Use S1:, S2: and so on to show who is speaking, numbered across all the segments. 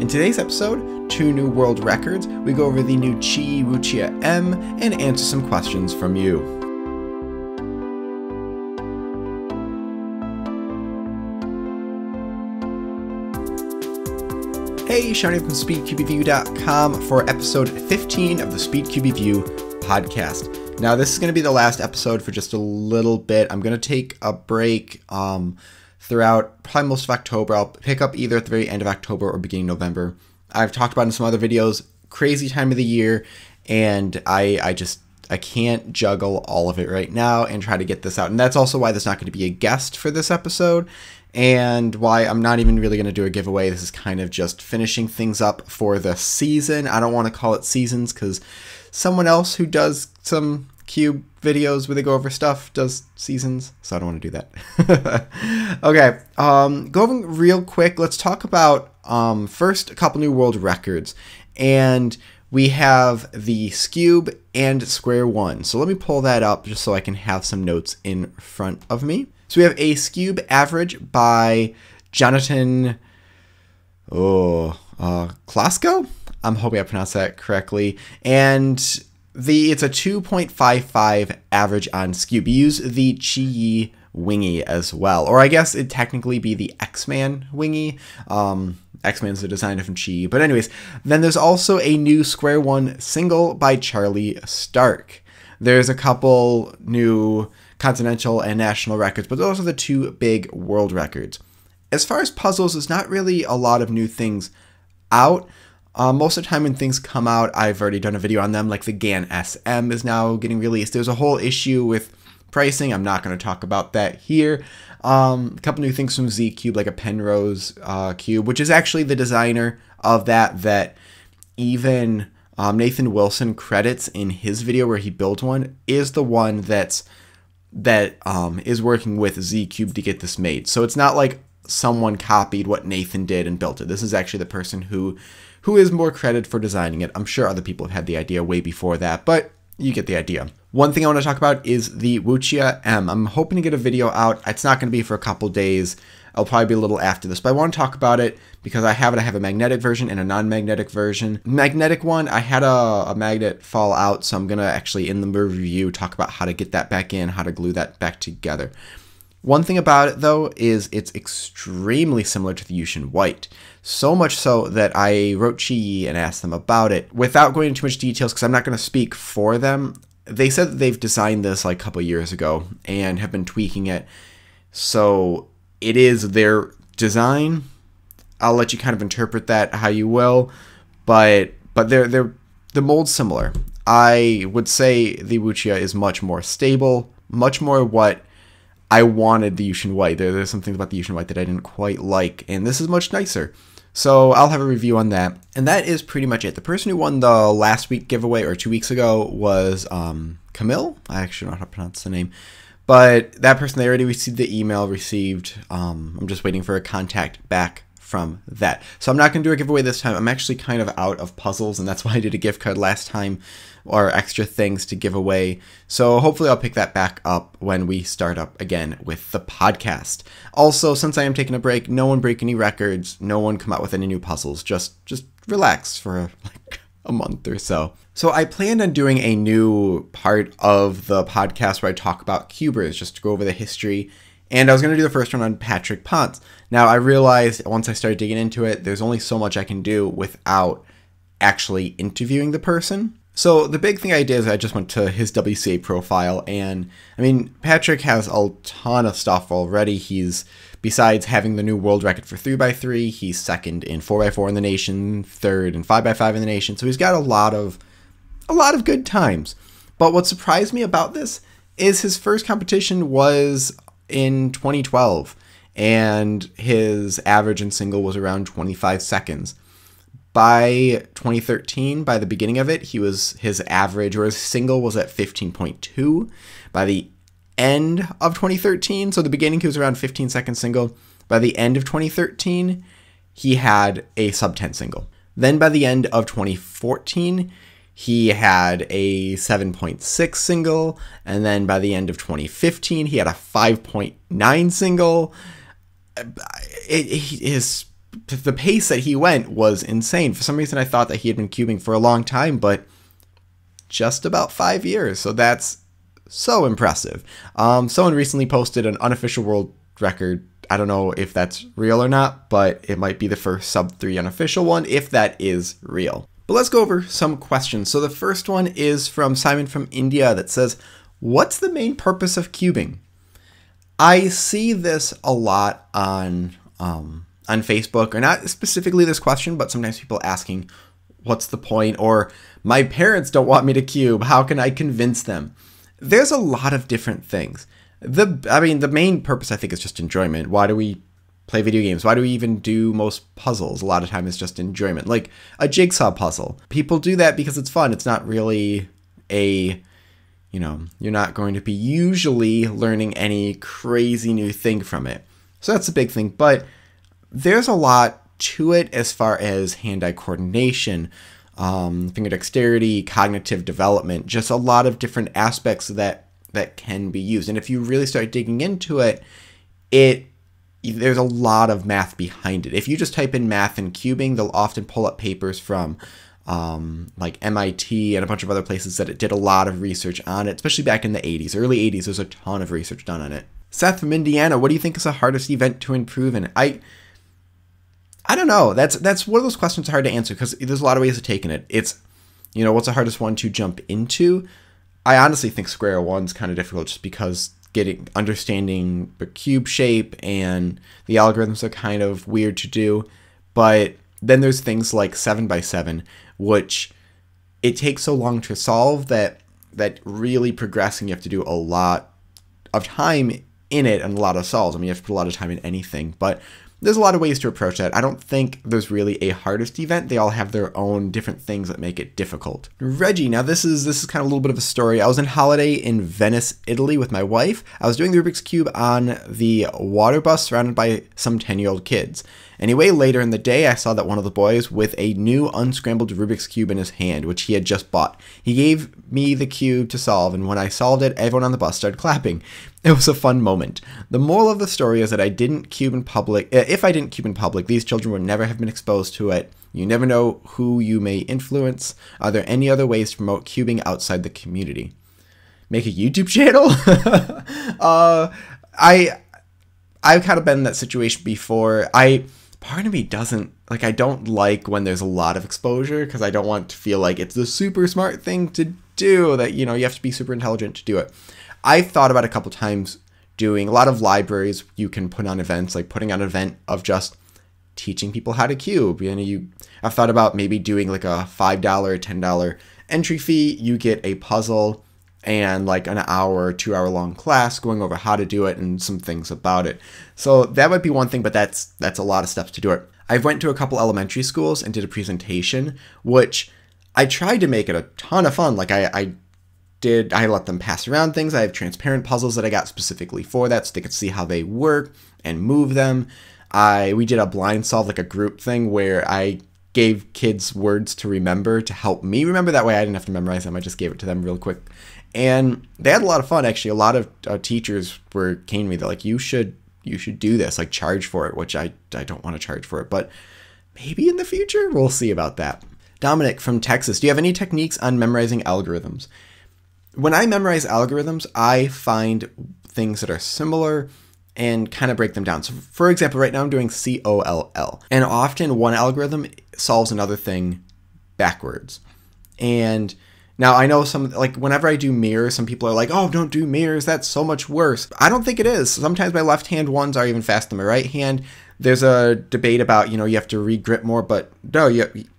S1: In today's episode, 2 new world records, we go over the new Chi Wuchia M and answer some questions from you. Hey, Shawnee from SpeedCubeReview.com for episode 15 of the SpeedCube Review podcast. Now, this is going to be the last episode for just a little bit. I'm going to take a break throughout probably most of October. I'll pick up either at the very end of October or beginning of November. I've talked about in some other videos, crazy time of the year, and I can't juggle all of it right now and try to get this out. And that's also why there's not going to be a guest for this episode, and why I'm not even really going to do a giveaway. This is kind of just finishing things up for the season. I don't want to call it seasons because someone else who does some Cube videos where they go over stuff does seasons, so I don't want to do that. Okay, going real quick, let's talk about first a couple new world records. And we have the Scube and Square One. So let me pull that up just so I can have some notes in front of me. So we have a Scube average by Jonathan Klasko? I'm hoping I pronounced that correctly. And it's a 2.55 average on Scube. You use the Chi Wingy as well. Or I guess it'd technically be the X-Man Wingy. X-Man's the designer from Chi. But anyways, then there's also a new Square One single by Charlie Stark. There's a couple new continental and national records, but those are the 2 big world records. As far as puzzles, there's not really a lot of new things out. Most of the time when things come out, I've already done a video on them, like the GAN SM is now getting released. There's a whole issue with pricing. I'm not going to talk about that here. A couple new things from Z Cube, like a Penrose cube, which is actually the designer of that even Nathan Wilson credits in his video where he built one, is the one that is working with Z Cube to get this made. So it's not like someone copied what Nathan did and built it. This is actually the person who is more credited for designing it. I'm sure other people have had the idea way before that, but you get the idea. One thing I want to talk about is the Wuchia M. I'm hoping to get a video out. It's not going to be for a couple days. I'll probably be a little after this, but I want to talk about it because I have a magnetic version and a non-magnetic version. Magnetic one, I had a magnet fall out, so I'm going to actually, in the review, talk about how to get that back in, how to glue that back together. One thing about it, though, is it's extremely similar to the Yushin White. So much so that I wrote Chi and asked them about it. Without going into too much details, because I'm not going to speak for them, they said that they've designed this like a couple years ago and have been tweaking it. So it is their design. I'll let you kind of interpret that how you will, but the mold's similar. I would say the Wuchia is much more stable, much more what I wanted the Yushin White. There's some things about the Yushin White that I didn't quite like, and this is much nicer. So I'll have a review on that. And that is pretty much it. The person who won the last week giveaway, or 2 weeks ago, was Camille. I actually don't know how to pronounce the name. But that person, they already received the email, I'm just waiting for a contact back from that. So I'm not going to do a giveaway this time. I'm actually kind of out of puzzles, and that's why I did a gift card last time, or extra things to give away. So hopefully I'll pick that back up when we start up again with the podcast. Also, since I am taking a break, no one break any records, no one come out with any new puzzles. Just relax for like a month or so. So I planned on doing a new part of the podcast where I talk about cubers, just to go over the history. And I was going to do the first one on Patrick Ponce. Now, I realized once I started digging into it, there's only so much I can do without actually interviewing the person. So the big thing I did is I just went to his WCA profile. And, I mean, Patrick has a ton of stuff already. Besides having the new world record for 3x3, he's second in 4x4 in the nation, third in 5x5 in the nation. So he's got a lot of good times. But what surprised me about this is his first competition was in 2012, and his average in single was around 25 seconds. By 2013, by the beginning of it, his average, or his single, was at 15.2. By the end of 2013, so the beginning he was around 15 second single. By the end of 2013, he had a sub 10 single. Then by the end of 2014, he had a 7.6 single, and then by the end of 2015, he had a 5.9 single. His the pace that he went was insane. For some reason, I thought that he had been cubing for a long time, but just about 5 years. So that's so impressive. Someone recently posted an unofficial world record. I don't know if that's real or not, but it might be the first sub-3 unofficial one, if that is real. But let's go over some questions. So the first one is from Simon from India that says, what's the main purpose of cubing? I see this a lot on Facebook, or not specifically this question, but sometimes people asking, what's the point? Or my parents don't want me to cube. How can I convince them? There's a lot of different things. The main purpose, I think, is just enjoyment. Why do we play video games? Why do we even do most puzzles? A lot of time it's just enjoyment, like a jigsaw puzzle. People do that because it's fun. It's not really you're not going to be usually learning any crazy new thing from it. So that's a big thing, but there's a lot to it as far as hand-eye coordination, finger dexterity, cognitive development, just a lot of different aspects that can be used. And if you really start digging into it, there's a lot of math behind it. If you just type in math and cubing, they'll often pull up papers from like MIT and a bunch of other places that it did a lot of research on it, especially back in the 80s. Early 80s, there's a ton of research done on it. Seth from Indiana, what do you think is the hardest event to improve in? I don't know. That's one of those questions hard to answer because there's a lot of ways of taking it. It's, what's the hardest one to jump into? I honestly think square one's kind of difficult just because understanding the cube shape and the algorithms are kind of weird to do. But then there's things like 7x7, which it takes so long to solve that really progressing, you have to do a lot of time in it and a lot of solves. I mean, you have to put a lot of time in anything, but there's a lot of ways to approach that. I don't think there's really a hardest event. They all have their own different things that make it difficult. Reggie, now this is kind of a little bit of a story. I was on holiday in Venice, Italy with my wife. I was doing the Rubik's Cube on the water bus surrounded by some 10-year-old kids. Anyway, later in the day, I saw that one of the boys with a new unscrambled Rubik's Cube in his hand, which he had just bought. He gave me the cube to solve, and when I solved it, everyone on the bus started clapping. It was a fun moment. The moral of the story is that I didn't cube in public. If I didn't cube in public, these children would never have been exposed to it. You never know who you may influence. Are there any other ways to promote cubing outside the community? Make a YouTube channel? I've kind of been in that situation before. Part of me doesn't, I don't like when there's a lot of exposure because I don't want to feel like it's the super smart thing to do, that, you have to be super intelligent to do it. I've thought about a couple times doing a lot of libraries. You can put on events, like putting on an event of just teaching people how to cube. I've thought about maybe doing like a $5 or $10 entry fee. You get a puzzle and like an hour or 2 hour long class going over how to do it and some things about it. So that might be one thing, but that's a lot of steps to do it. I went to a couple elementary schools and did a presentation, which I tried to make it a ton of fun. Like I let them pass around things. I have transparent puzzles that I got specifically for that so they could see how they work and move them. We did a blind solve, like a group thing where I gave kids words to remember to help me remember. That way I didn't have to memorize them. I just gave it to them real quick. And they had a lot of fun, actually. A lot of teachers came to me. They're like, you should do this, like charge for it, which I don't want to charge for it, but maybe in the future, we'll see about that. Dominic from Texas, do you have any techniques on memorizing algorithms? When I memorize algorithms, I find things that are similar and kind of break them down. So for example, right now I'm doing COLL, and often one algorithm solves another thing backwards. And now I know whenever I do mirrors, some people are like, oh, don't do mirrors, that's so much worse. I don't think it is. Sometimes my left hand ones are even faster than my right hand. There's a debate about, you have to re-grip more, but no,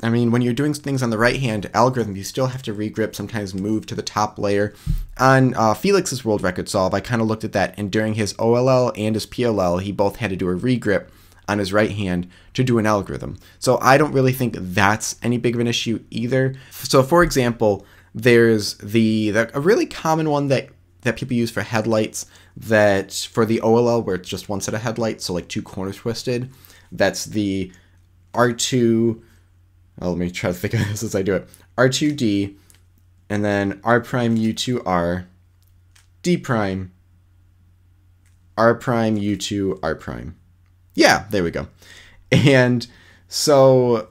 S1: when you're doing things on the right hand algorithm, you still have to re-grip, sometimes move to the top layer. On Felix's world record solve, I kind of looked at that, and during his OLL and his PLL, he both had to do a re-grip on his right hand to do an algorithm. So I don't really think that's any big of an issue either. So for example, there's a really common one that people use for headlights, that for the OLL where it's just one set of headlights, so like two corners twisted, that's the R2, let me try to think of this as I do it, R2D, and then R prime U2R, D prime, R prime U2 R prime. Yeah, there we go. And so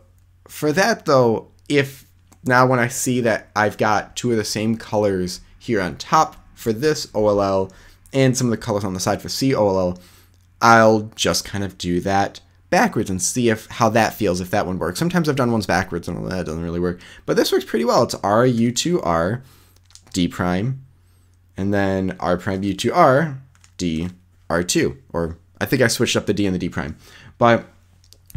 S1: for that though, if now when I see that I've got two of the same colors here on top for this OLL and some of the colors on the side for COLL, I'll just kind of do that backwards and see how that feels, if that one works. Sometimes I've done ones backwards and that doesn't really work, but this works pretty well. It's R U2R D prime, and then R prime U2R D R2, or I think I switched up the D and the D prime. But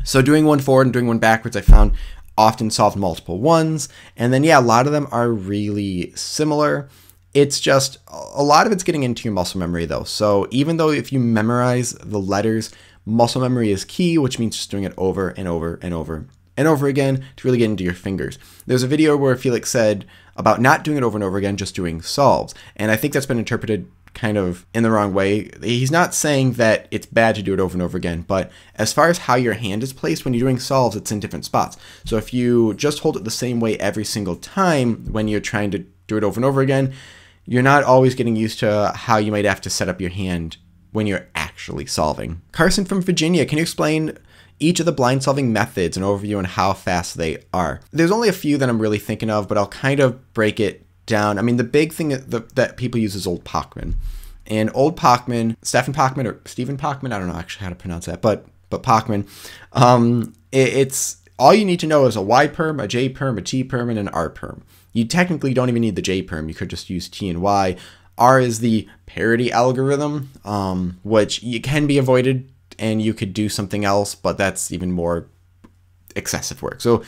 S1: so doing one forward and doing one backwards, I found often solved multiple ones, and then yeah, a lot of them are really similar. It's just a lot of it's getting into your muscle memory though. So even though if you memorize the letters, muscle memory is key, which means just doing it over and over and over and over again to really get into your fingers. There's a video where Felix said about not doing it over and over again, just doing solves. And I think that's been interpreted kind of in the wrong way. He's not saying that it's bad to do it over and over again, but as far as how your hand is placed when you're doing solves, it's in different spots. So if you just hold it the same way every single time when you're trying to do it over and over again, you're not always getting used to how you might have to set up your hand when you're actually solving. Carson from Virginia, can you explain each of the blind solving methods, an overview on how fast they are? There's only a few that I'm really thinking of, but I'll kind of break it down. I mean, the big thing that people use is Old Pachman. And Old Pachman, Stephen Pachman, or Stephen Pachman, I don't know actually how to pronounce that, but Pachman, it's all you need to know is a Y perm, a J perm, a T perm, and an R perm. You technically don't even need the J perm. You could just use T and Y. R is the parity algorithm, which you can be avoided and you could do something else, but that's even more excessive work. So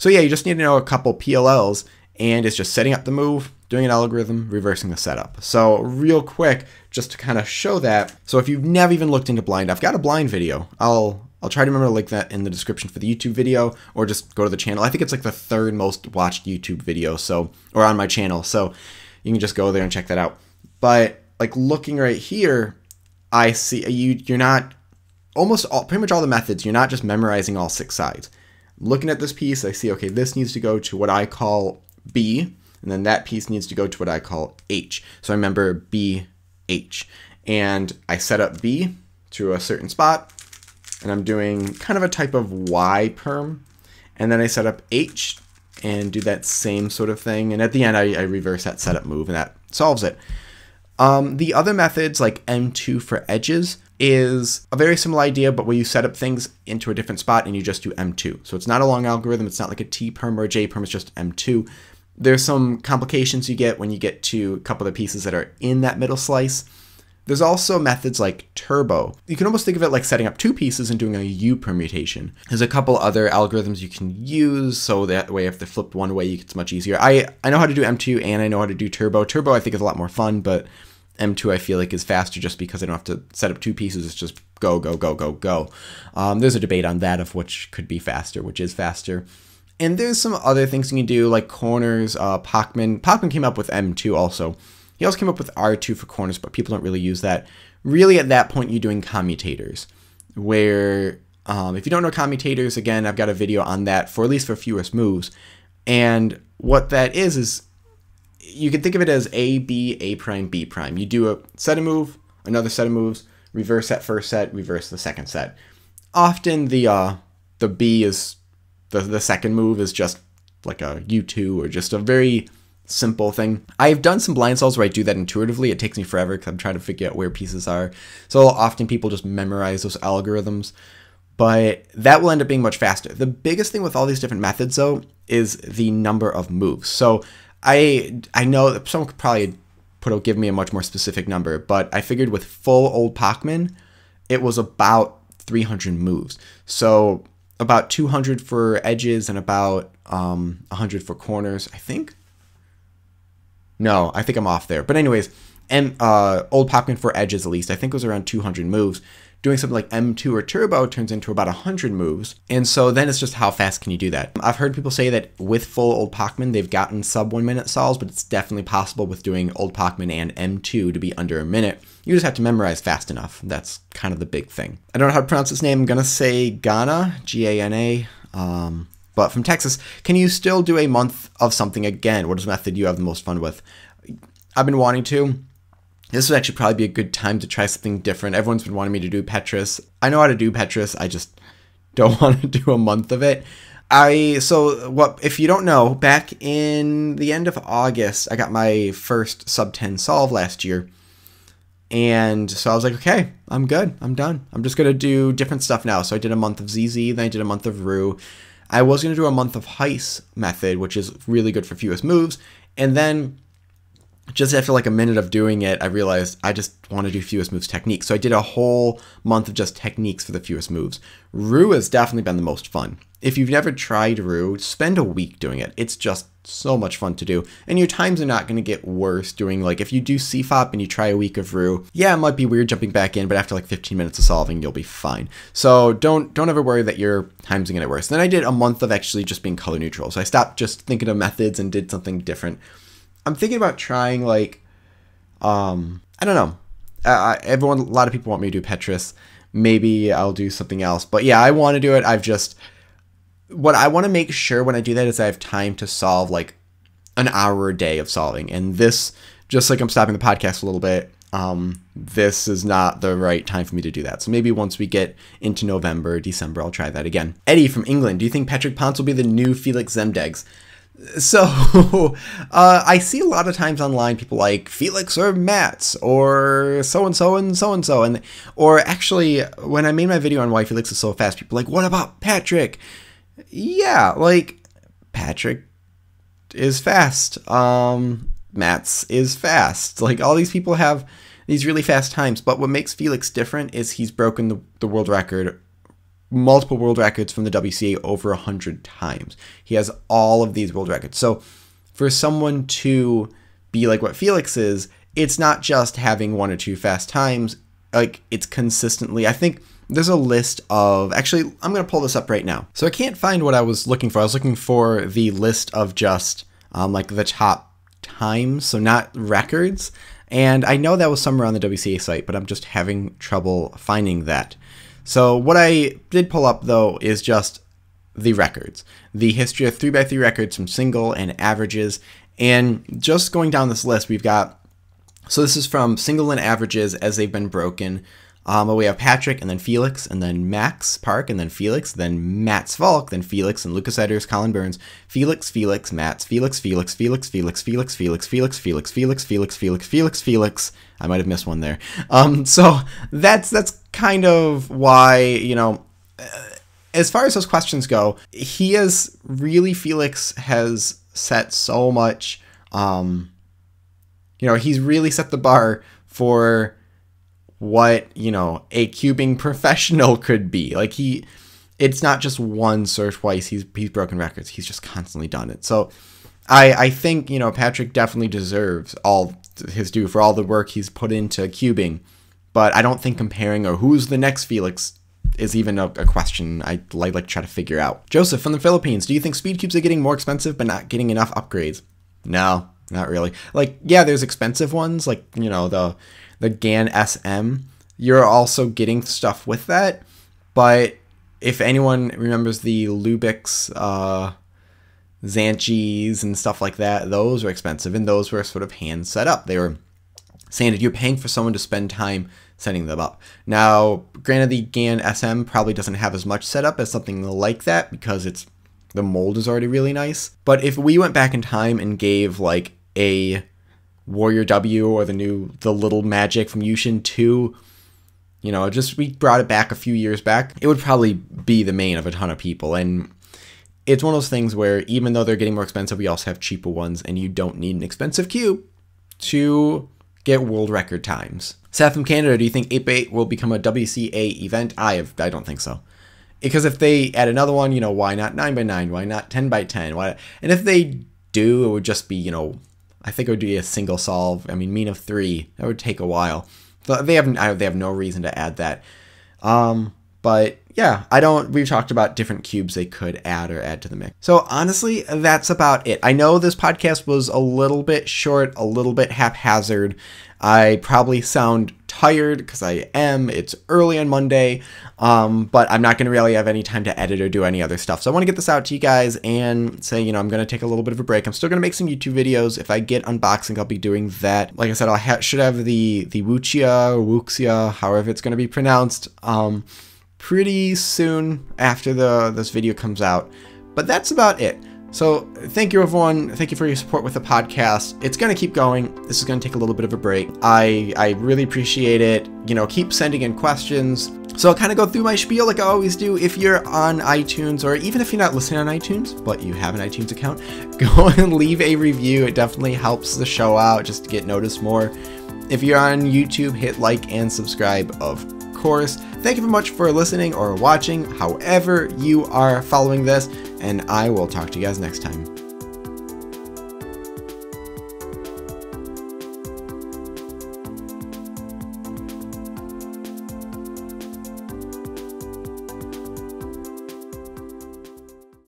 S1: yeah, you just need to know a couple PLLs, and it's just setting up the move, doing an algorithm, reversing the setup. So real quick, just to kind of show that. So if you've never even looked into blind, I've got a blind video. I'll try to remember to link that in the description for the YouTube video, or just go to the channel. I think it's like the third most watched YouTube video, or on my channel. So you can just go there and check that out. But like looking right here, I see you're not pretty much all the methods. You're not just memorizing all 6 sides. Looking at this piece, I see, okay, this needs to go to what I call B, and then that piece needs to go to what I call H. So I remember B, H, and I set up B to a certain spot, and I'm doing kind of a type of Y perm, and then I set up H and do that same sort of thing, and at the end I reverse that setup move, and that solves it. The other methods, like M2 for edges, is a very similar idea, but where you set up things into a different spot and you just do M2. So it's not a long algorithm. It's not like a T perm or a J perm. It's just M2. There's some complications you get when you get to a couple of the pieces that are in that middle slice. There's also methods like turbo. You can almost think of it like setting up 2 pieces and doing a U permutation. There's a couple other algorithms you can use, so that way if they're flipped one way, it's much easier. I know how to do M2 and I know how to do turbo. Turbo I think is a lot more fun, but M2 I feel like is faster just because I don't have to set up 2 pieces. It's just go, go, go, go, go. There's a debate on that of which could be faster, which is faster. And there's some other things you can do like corners. Pachman came up with M2 also. He also came up with R2 for corners, but people don't really use that. Really at that point you're doing commutators, where if you don't know commutators, again, I've got a video on that for at least for fewest moves. And what that is you can think of it as A, B, A prime, B prime. You do a set of move, another set of moves, reverse that first set, reverse the second set. Often the B is, the second move is just like a U2 or just a very simple thing. I've done some blind solves where I do that intuitively. It takes me forever because I'm trying to figure out where pieces are. So often people just memorize those algorithms, but that will end up being much faster. The biggest thing with all these different methods though is the number of moves. So I know that someone could probably give me a much more specific number, but I figured with full Old Pachman, it was about 300 moves. So about 200 for edges and about 100 for corners, I think. No, I think I'm off there. But anyways, and Old Pachman for edges at least, I think it was around 200 moves. Doing something like M2 or turbo turns into about 100 moves. And so then it's just how fast can you do that? I've heard people say that with full Old Pachman, they've gotten sub 1 minute solves, but it's definitely possible with doing Old Pachman and M2 to be under a minute. You just have to memorize fast enough. That's kind of the big thing. I don't know how to pronounce his name. I'm going to say Ghana, G-A-N-A. But from Texas, can you still do a month of something again? What is the method you have the most fun with? I've been wanting to. This would actually probably be a good time to try something different. Everyone's been wanting me to do Petrus. I know how to do Petrus. I just don't want to do a month of it. If you don't know, back in the end of August, I got my first sub 10 solve last year. And so I was like, okay, I'm good. I'm done. I'm just going to do different stuff now. So I did a month of ZZ, then I did a month of Rue. I was going to do a month of Heist method, which is really good for fewest moves. And then just after like a minute of doing it, I realized I just want to do fewest moves techniques. So I did a whole month of just techniques for the fewest moves. Rue has definitely been the most fun. If you've never tried Rue, spend a week doing it. It's just so much fun to do. And your times are not going to get worse doing, like, if you do CFOP and you try a week of Rue, yeah, it might be weird jumping back in, but after like 15 minutes of solving, you'll be fine. So don't ever worry that your times are going to get worse. Then I did a month of actually just being color neutral. So I stopped just thinking of methods and did something different. I'm thinking about trying, like, I don't know. A lot of people want me to do Petrus. Maybe I'll do something else. But yeah, I want to do it. What I want to make sure when I do that is I have time to solve like an hour a day of solving. And this, just like I'm stopping the podcast a little bit, this is not the right time for me to do that. So maybe once we get into November, December, I'll try that again. Eddie from England, do you think Patrick Ponce will be the new Felix Zemdegs? So, I see a lot of times online people like Felix or Mats or so-and-so and so-and-so. Or actually, when I made my video on why Felix is so fast, people are like, what about Patrick? Yeah, like, Patrick is fast. Mats is fast. Like, all these people have these really fast times. But what makes Felix different is he's broken the world record, multiple world records from the WCA over 100 times. He has all of these world records. So for someone to be like what Felix is, it's not just having one or two fast times. Like, it's consistently, I think there's a list of, actually, I'm going to pull this up right now. So I can't find what I was looking for. I was looking for the list of just like the top times, so not records. And I know that was somewhere on the WCA site, but I'm just having trouble finding that. So what I did pull up, though, is just the records. The history of 3x3 records from single and averages. And just going down this list, we've got, so this is from single and averages as they've been broken. We have Patrick, and then Felix, and then Max Park, and then Felix, then Mats Valk, then Felix, and Lucas Edders, Colin Burns, Felix, Mats, Felix, Felix, Felix, Felix, Felix, Felix, Felix, Felix, Felix, Felix, Felix, Felix, Felix. I might have missed one there. So that's kind of why, you know, as far as those questions go, Felix has set so much, you know, he's really set the bar for what, you know, a cubing professional could be. Like, it's not just once or twice he's broken records. He's just constantly done it. So I think, you know, Patrick definitely deserves all his due for all the work he's put into cubing. But I don't think comparing or who's the next Felix is even a question I'd like to try to figure out. Joseph from the Philippines, do you think speed cubes are getting more expensive but not getting enough upgrades? No, not really. Like, yeah, there's expensive ones, like, you know, the GAN SM. You're also getting stuff with that. But if anyone remembers the Lubix, Zanchis and stuff like that, those were expensive, and those were sort of hand set up. They were sanded. You're paying for someone to spend time setting them up. Now, granted, the GAN SM probably doesn't have as much setup as something like that because the mold is already really nice. But if we went back in time and gave like a Warrior W or the Little Magic from Yushin 2, you know, just we brought it back a few years back, it would probably be the main of a ton of people. And it's one of those things where even though they're getting more expensive, we also have cheaper ones, and you don't need an expensive cube to get world record times. Seth from Canada, do you think 8x8 will become a WCA event? I don't think so. Because if they add another one, you know, why not 9x9? Why not 10x10? And if they do, it would just be, you know, I think it would be a single solve. I mean, mean of 3. That would take a while. They have no reason to add that. But yeah, we've talked about different cubes they could add to the mix. So honestly, that's about it. I know this podcast was a little bit short, a little bit haphazard. I probably sound tired because I am. It's early on Monday, but I'm not going to really have any time to edit or do any other stuff. So I want to get this out to you guys and say, you know, I'm going to take a little bit of a break. I'm still going to make some YouTube videos. If I get unboxing, I'll be doing that. Like I said, should have the Wuxia or Wuxia, however it's going to be pronounced, pretty soon after this video comes out. But that's about it. So thank you, everyone. Thank you for your support with the podcast. It's going to keep going. This is going to take a little bit of a break. I really appreciate it. You know, keep sending in questions. So I'll kind of go through my spiel like I always do. If you're on iTunes, or even if you're not listening on iTunes, but you have an iTunes account, go and leave a review. It definitely helps the show out just to get noticed more. If you're on YouTube, hit like and subscribe, of course. Thank you very much for listening or watching, however you are following this, and I will talk to you guys next time.